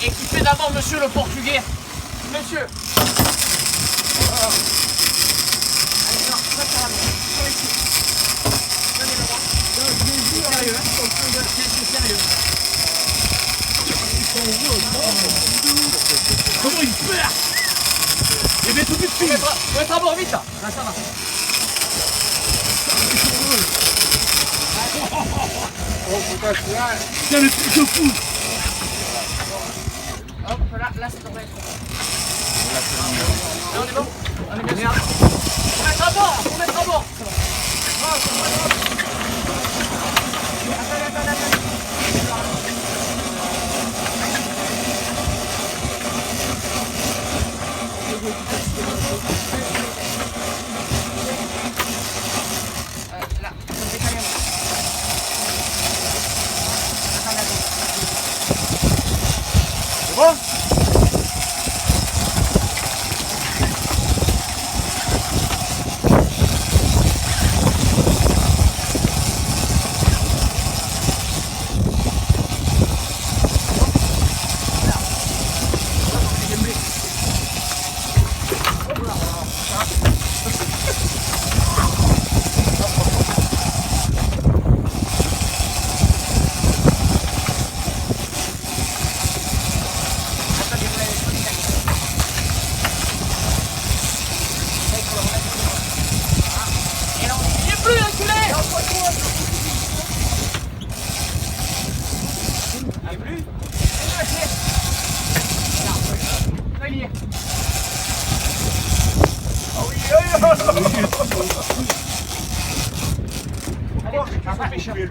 équiper d'abord monsieur le portugais. Monsieur. Allez, non, ça va bien. Sur les pieds. Donnez-le-moi. C'est sérieux, hein. C'est sérieux. Comment il perd? Il met tout de suite. Faut mettre à bord vite là. Là ça va. Oh putain, celui-là. Tiens le truc de fou. Hop là, ça devrait être bon. Là on est bon. On est bien. Faut mettre à bord. Faut mettre à bord. Là, décalez-moi. C'est bon?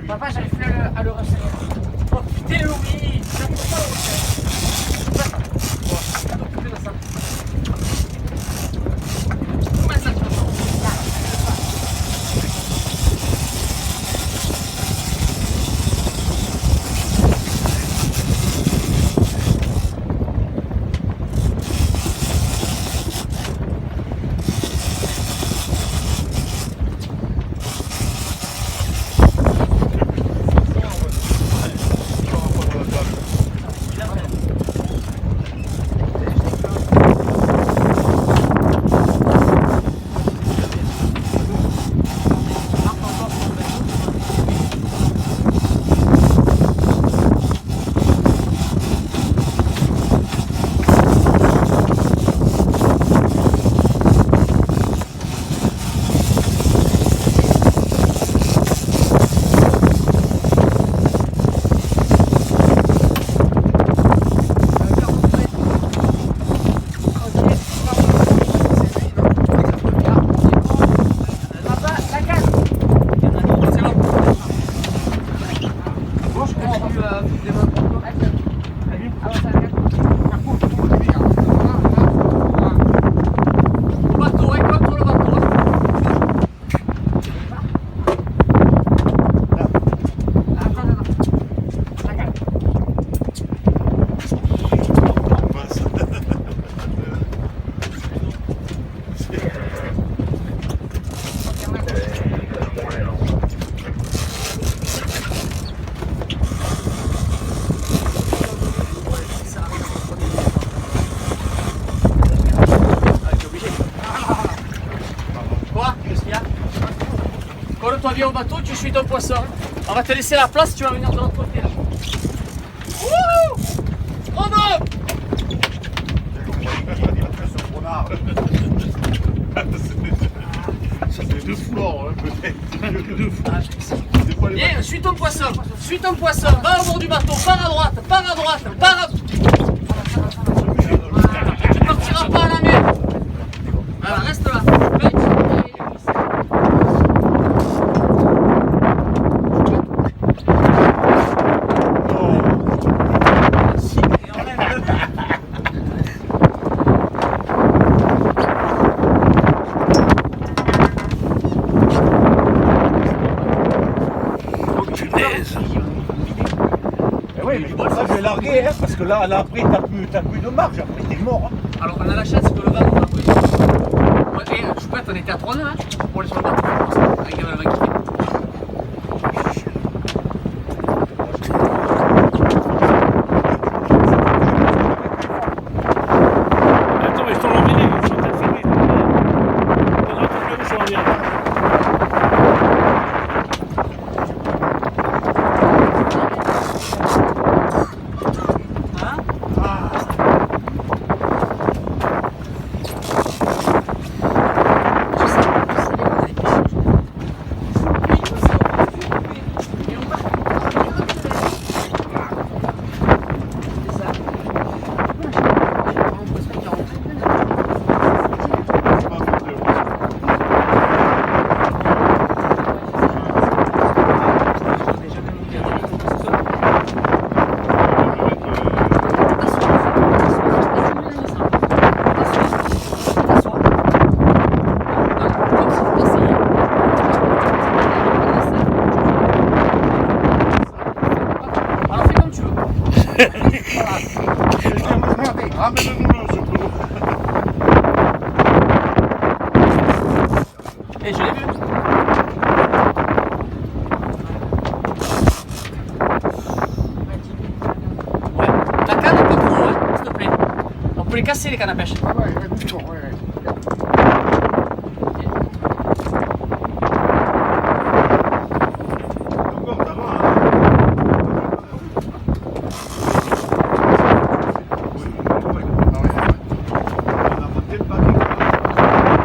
Papa, j'arrive plus à le resserrer. Oh putain, oui, j'arrive pas à le resserrer. T'occuper de ça. Combien ça te Colle-toi bien au bateau, tu suis ton poisson. On va te laisser la place, tu vas venir de l'autre côté là. Wouhou! Oh non! Ça fait deux fous, peut-être. Deux fous. Viens, suis ton poisson, suis ton poisson, va au bord du bateau, pars à droite, pars à droite, pars à... Tu partiras pas à la mer. Voilà, reste là. Oui, mais pour ça je vais larguer, hein, parce que là après t'as plus de marge, après t'es mort. Hein. Alors on a la chance que le vent nous a pris. Ouais, je suis prête, on était à 3 nœuds hein, pour les soldats. Avec le vent qui fait. Ramène-nous le secours. Et je l'ai vu. Ouais. La canne pas trop, hein, s'il te plaît. On peut les casser les cannes à pêche. Ah ouais, ouais, d'accord, ouais, ouais. Encore, ça va, hein. On a monté le paquet.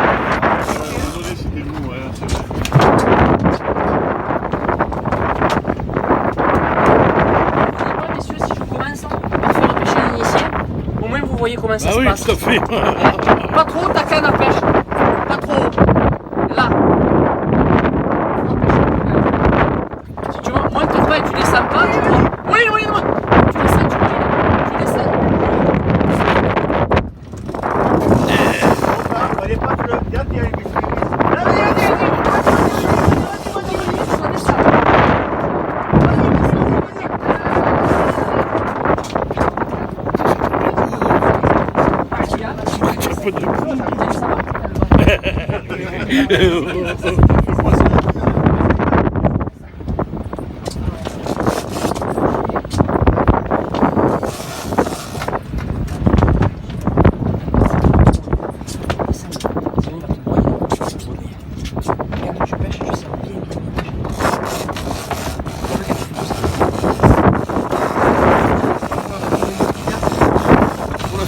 Désolé, c'était nous, ouais, c'est vrai. Moi, messieurs, si je commence à faire pêcher un initié, au moins vous voyez comment ça Ah se oui, passe. tout à fait. Pas trop ta canne à pêche. Pas trop. Là. Si tu montes pas et tu descends pas, tu vois. Oui, oui, non. Tu descends, tu montes. Tu descends. Fallait pas que le gars y aille.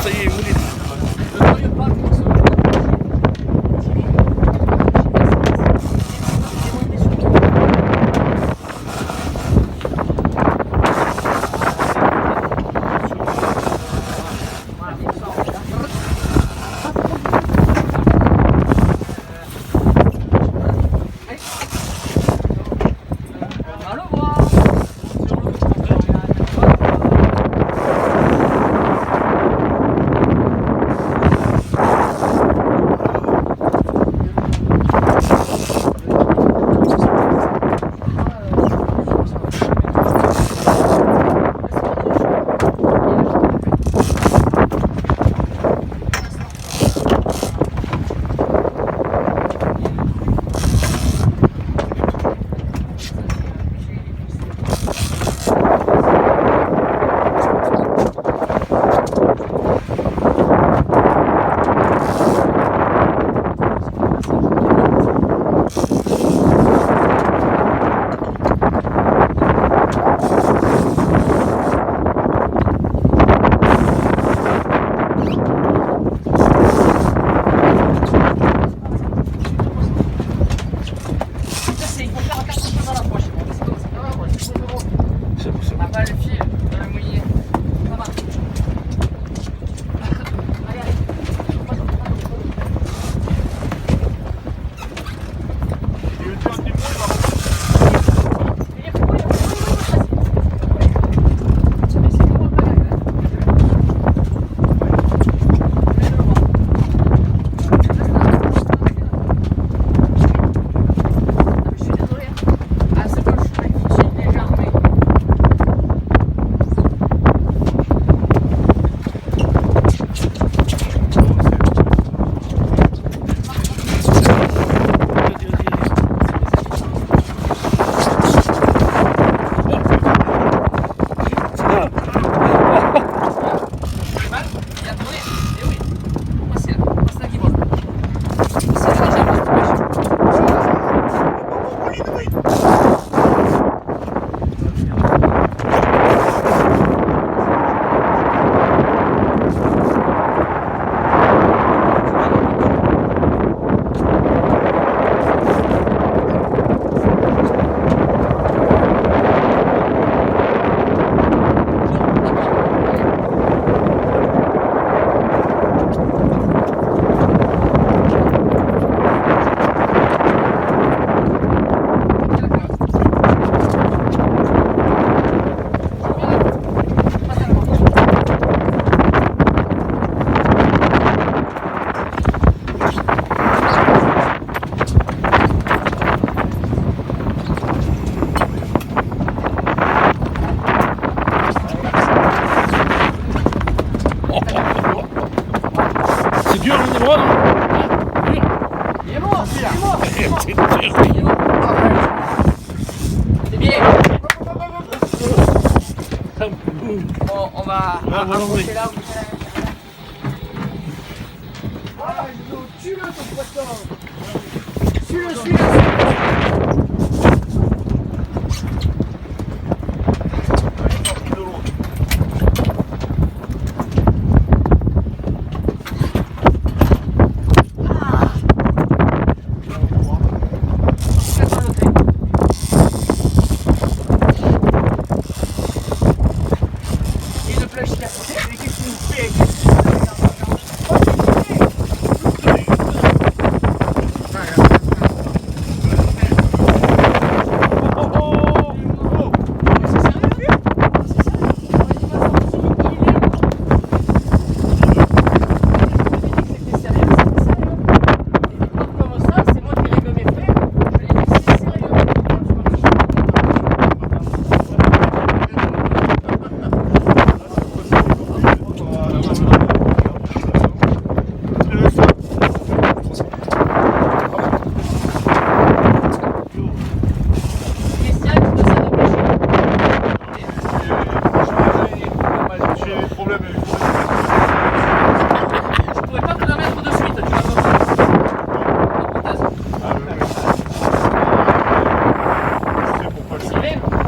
Ça y est, vous dites. à voilà, accrocher oui. là où c'est là. Ah, tue-le ton poisson. Suis-le, suis-le. Et le plage qui a côté, mais qu'est-ce qu'il nous fait? J'ai des problèmes avec Je pourrais pas te la mettre de suite, tu vas voir. Ah oui, oui. Je sais pourquoi je C'est vrai.